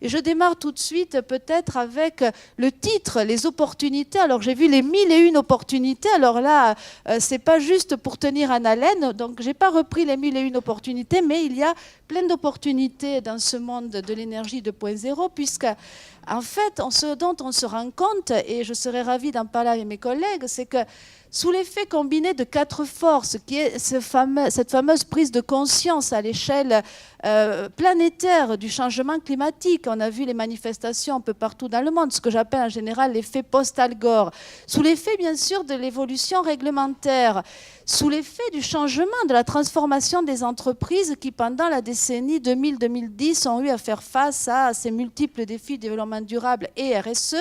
Et je démarre tout de suite peut-être avec le titre, les opportunités. Alors j'ai vu les 1001 opportunités. Alors là, c'est pas juste pour tenir en haleine. Donc j'ai pas repris les 1001 opportunités, mais il y a plein d'opportunités dans ce monde de l'énergie 2.0, puisque en fait, ce dont on se rend compte, et je serais ravie d'en parler avec mes collègues, c'est que sous l'effet combiné de 4 forces, qui est cette fameuse prise de conscience à l'échelle planétaire du changement climatique, on a vu les manifestations un peu partout dans le monde, ce que j'appelle en général l'effet post-Al Gore, sous l'effet bien sûr de l'évolution réglementaire, sous l'effet du changement, de la transformation des entreprises qui, pendant la décennie 2000-2010, ont eu à faire face à ces multiples défis de développement durable et RSE,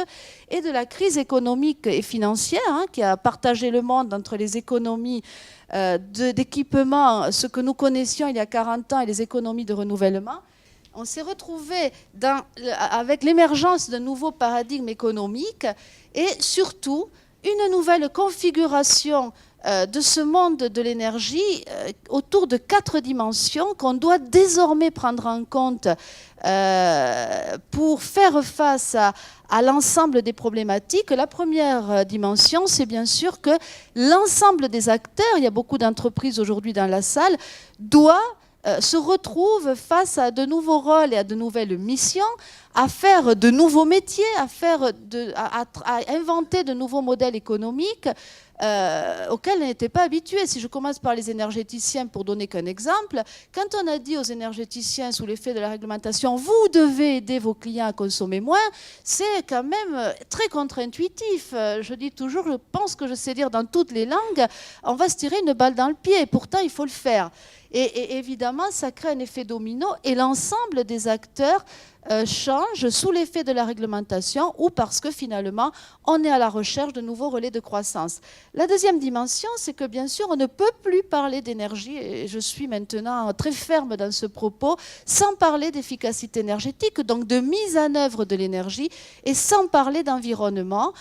et de la crise économique et financière qui a partagé le monde entre les économies d'équipement, ce que nous connaissions il y a 40 ans, et les économies de renouvellement. On s'est retrouvé avec l'émergence d'un nouveau paradigme économique et surtout une nouvelle configuration de ce monde de l'énergie autour de 4 dimensions qu'on doit désormais prendre en compte pour faire face à l'ensemble des problématiques. La première dimension, c'est bien sûr que l'ensemble des acteurs, il y a beaucoup d'entreprises aujourd'hui dans la salle, se retrouvent face à de nouveaux rôles et à de nouvelles missions, à faire de nouveaux métiers, à inventer de nouveaux modèles économiques auxquels on n'était pas habitué. Si je commence par les énergéticiens, pour donner qu'un exemple, quand on a dit aux énergéticiens, sous l'effet de la réglementation, vous devez aider vos clients à consommer moins, c'est quand même très contre-intuitif. Je dis toujours, je pense que je sais dire dans toutes les langues, on va se tirer une balle dans le pied, et pourtant il faut le faire. Et évidemment, ça crée un effet domino, et l'ensemble des acteurs change sous l'effet de la réglementation ou parce que finalement on est à la recherche de nouveaux relais de croissance. La deuxième dimension, c'est que bien sûr on ne peut plus parler d'énergie, et je suis maintenant très ferme dans ce propos, sans parler d'efficacité énergétique, donc de mise en œuvre de l'énergie, et sans parler d'environnement.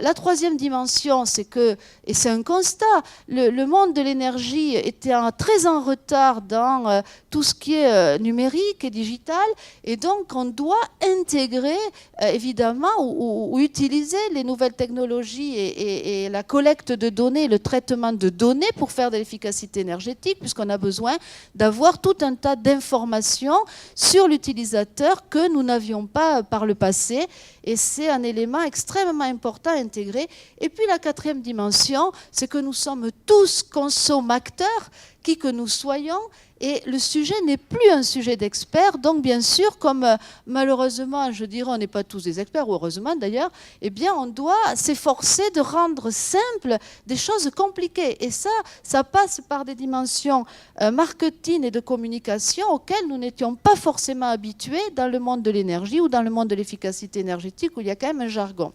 La troisième dimension, c'est que, et c'est un constat, le monde de l'énergie était très en retard dans tout ce qui est numérique et digital, et donc on doit intégrer évidemment ou utiliser les nouvelles technologies et la collecte de données, le traitement de données pour faire de l'efficacité énergétique, puisqu'on a besoin d'avoir tout un tas d'informations sur l'utilisateur que nous n'avions pas par le passé, et c'est un élément extrêmement important à intégrer. Et puis la quatrième dimension, c'est que nous sommes tous consommateurs, qui que nous soyons, et le sujet n'est plus un sujet d'experts. Donc bien sûr, comme malheureusement, je dirais, on n'est pas tous des experts, ou heureusement d'ailleurs, eh bien on doit s'efforcer de rendre simple des choses compliquées. Et ça passe par des dimensions marketing et de communication auxquelles nous n'étions pas forcément habitués dans le monde de l'énergie ou dans le monde de l'efficacité énergétique, où il y a quand même un jargon.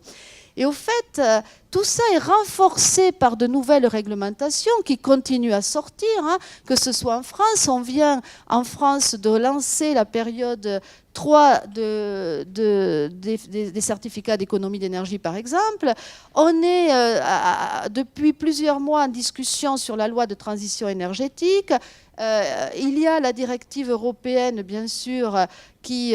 Et au fait, tout ça est renforcé par de nouvelles réglementations qui continuent à sortir, que ce soit en France. On vient en France de lancer la période 3 des certificats d'économie d'énergie, par exemple. On est depuis plusieurs mois en discussion sur la loi de transition énergétique. Il y a la directive européenne, bien sûr, qui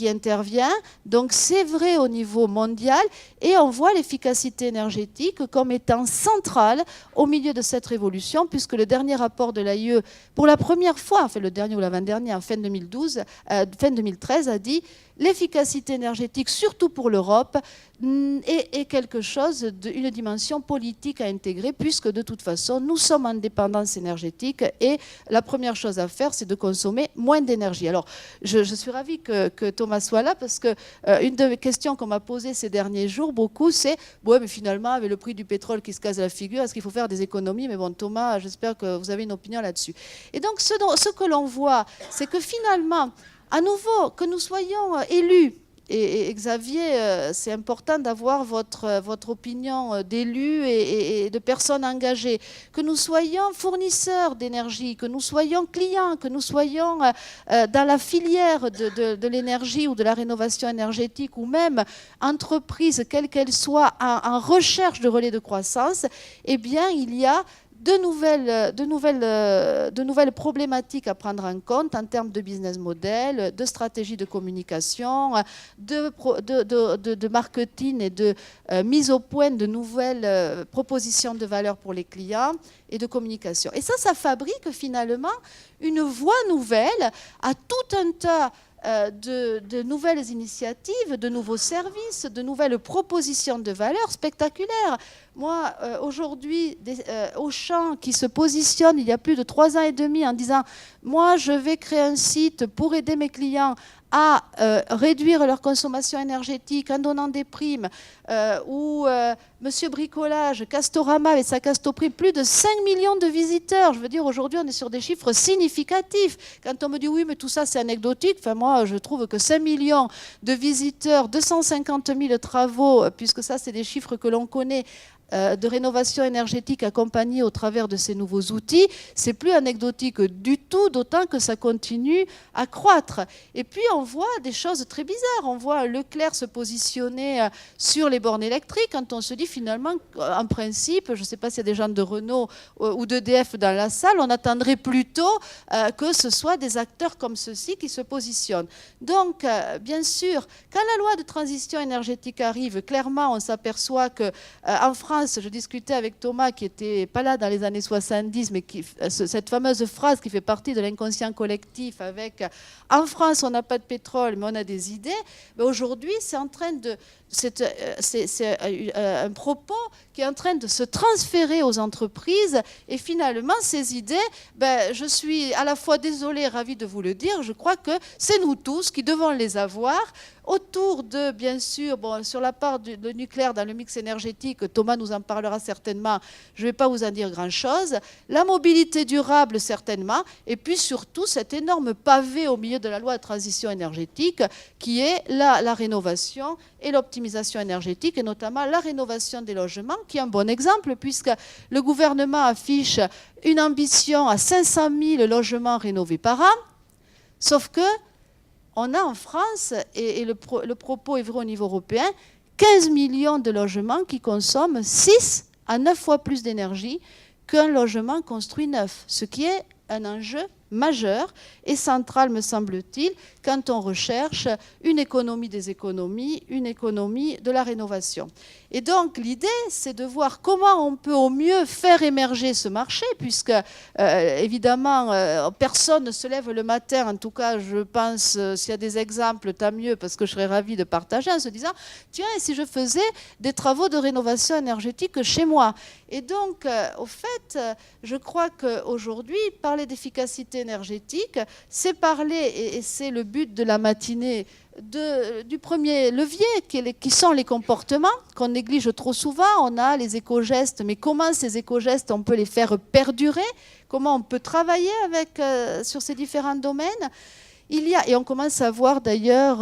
intervient. Donc c'est vrai au niveau mondial, et on voit l'efficacité énergétique comme étant centrale au milieu de cette révolution, puisque le dernier rapport de l'AIE, pour la première fois, enfin le dernier ou l'avant-dernier, en fin 2013, a dit l'efficacité énergétique, surtout pour l'Europe, est quelque chose d'une dimension politique à intégrer, puisque de toute façon, nous sommes en dépendance énergétique, et la première chose à faire, c'est de consommer moins d'énergie. Alors, je suis ravie que Thomas soit là, parce que une des questions qu'on m'a posées ces derniers jours, beaucoup, c'est « Ouais, mais finalement, avec le prix du pétrole qui se casse la figure, est-ce qu'il faut faire des économies ?» Mais bon, Thomas, j'espère que vous avez une opinion là-dessus. Et donc, ce que l'on voit, c'est que finalement, à nouveau, que nous soyons élus, et Xavier, c'est important d'avoir votre opinion d'élu et de personnes engagées, que nous soyons fournisseurs d'énergie, que nous soyons clients, que nous soyons dans la filière de l'énergie ou de la rénovation énergétique, ou même entreprise, quelle qu'elle soit, en recherche de relais de croissance, eh bien, il y a de nouvelles problématiques à prendre en compte en termes de business model, de stratégie de communication, de marketing et de mise au point de nouvelles propositions de valeur pour les clients et de communication. Et ça fabrique finalement une voie nouvelle à tout un tas de nouvelles initiatives, de nouveaux services, de nouvelles propositions de valeur spectaculaires. Moi, aujourd'hui, Auchan qui se positionne il y a plus de 3 ans et demi en disant « Moi, je vais créer un site pour aider mes clients à réduire leur consommation énergétique en donnant des primes, ou Monsieur Bricolage, Castorama avec sa Castoprime, plus de 5 millions de visiteurs. Je veux dire, aujourd'hui, on est sur des chiffres significatifs. Quand on me dit oui, mais tout ça, c'est anecdotique, enfin, moi, je trouve que 5 millions de visiteurs, 250 000 travaux, puisque ça, c'est des chiffres que l'on connaît, de rénovation énergétique accompagnée au travers de ces nouveaux outils, c'est plus anecdotique du tout, d'autant que ça continue à croître. Et puis on voit des choses très bizarres. On voit Leclerc se positionner sur les bornes électriques quand on se dit finalement, en principe, je ne sais pas s'il y a des gens de Renault ou d'EDF dans la salle, on attendrait plutôt que ce soit des acteurs comme ceux-ci qui se positionnent. Donc, bien sûr, quand la loi de transition énergétique arrive, clairement, on s'aperçoit qu'en France, je discutais avec Thomas, qui n'était pas là dans les années 70, mais cette fameuse phrase qui fait partie de l'inconscient collectif avec « En France, on n'a pas de pétrole, mais on a des idées ». Aujourd'hui, c'est en train de... C'est un propos qui est en train de se transférer aux entreprises et finalement ces idées, je suis à la fois désolée et ravie de vous le dire, je crois que c'est nous tous qui devons les avoir autour de, bien sûr, bon, sur la part du nucléaire dans le mix énergétique, Thomas nous en parlera certainement, je ne vais pas vous en dire grand-chose, la mobilité durable certainement, et puis surtout cet énorme pavé au milieu de la loi de transition énergétique qui est la rénovation et l'optimisation énergétique, et notamment la rénovation des logements, qui est un bon exemple, puisque le gouvernement affiche une ambition à 500 000 logements rénovés par an, sauf que on a en France, et le propos est vrai au niveau européen, 15 millions de logements qui consomment 6 à 9 fois plus d'énergie qu'un logement construit neuf, ce qui est un enjeu majeur et central, me semble-t-il, quand on recherche une économie des économies, une économie de la rénovation. Et donc, l'idée, c'est de voir comment on peut au mieux faire émerger ce marché, puisque, évidemment, personne ne se lève le matin, en tout cas, je pense, s'il y a des exemples, tant mieux, parce que je serais ravie de partager, en se disant, tiens, et si je faisais des travaux de rénovation énergétique chez moi? Et donc, au fait, je crois qu'aujourd'hui, parler d'efficacité énergétique, c'est parler, et c'est le but de la matinée, du premier levier qui sont les comportements qu'on néglige trop souvent. On a les éco-gestes, mais comment ces éco-gestes on peut les faire perdurer? Comment on peut travailler sur ces différents domaines? Et on commence à voir d'ailleurs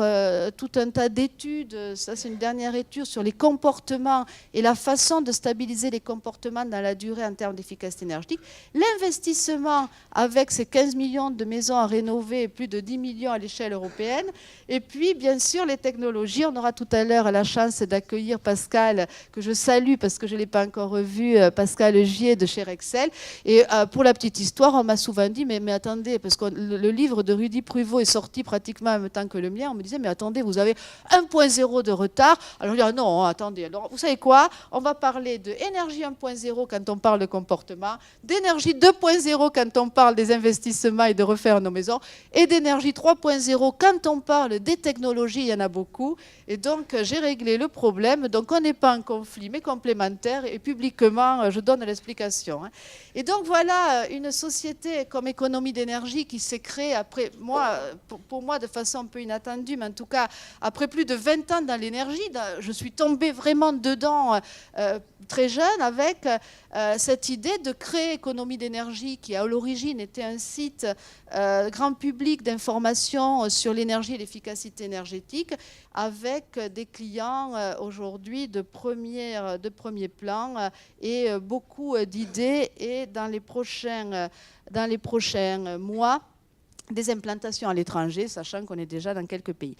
tout un tas d'études, ça c'est une dernière étude sur les comportements et la façon de stabiliser les comportements dans la durée en termes d'efficacité énergétique. L'investissement avec ces 15 millions de maisons à rénover et plus de 10 millions à l'échelle européenne. Et puis bien sûr les technologies, on aura tout à l'heure la chance d'accueillir Pascal, que je salue parce que je ne l'ai pas encore revu, Pascal Gier de chez Rexel. Et pour la petite histoire, on m'a souvent dit, mais attendez, parce que le livre de Rudy Pruvot est sorti pratiquement en même temps que le mien, on me disait, mais attendez, vous avez 1.0 de retard. Alors je dis, ah non, attendez, alors, vous savez quoi? On va parler d'énergie 1.0 quand on parle de comportement, d'énergie 2.0 quand on parle des investissements et de refaire nos maisons, et d'énergie 3.0 quand on parle des technologies, il y en a beaucoup. Et donc, j'ai réglé le problème. Donc, on n'est pas en conflit, mais complémentaire. Et publiquement, je donne l'explication. Et donc, voilà une société comme Économie d'énergie qui s'est créée après, pour moi, de façon un peu inattendue, mais en tout cas, après plus de 20 ans dans l'énergie, je suis tombée vraiment dedans très jeune avec cette idée de créer Économie d'énergie qui, à l'origine, était un site grand public d'information sur l'énergie et l'efficacité énergétique, avec des clients aujourd'hui de premier plan et beaucoup d'idées, et dans les prochains mois, des implantations à l'étranger, sachant qu'on est déjà dans quelques pays.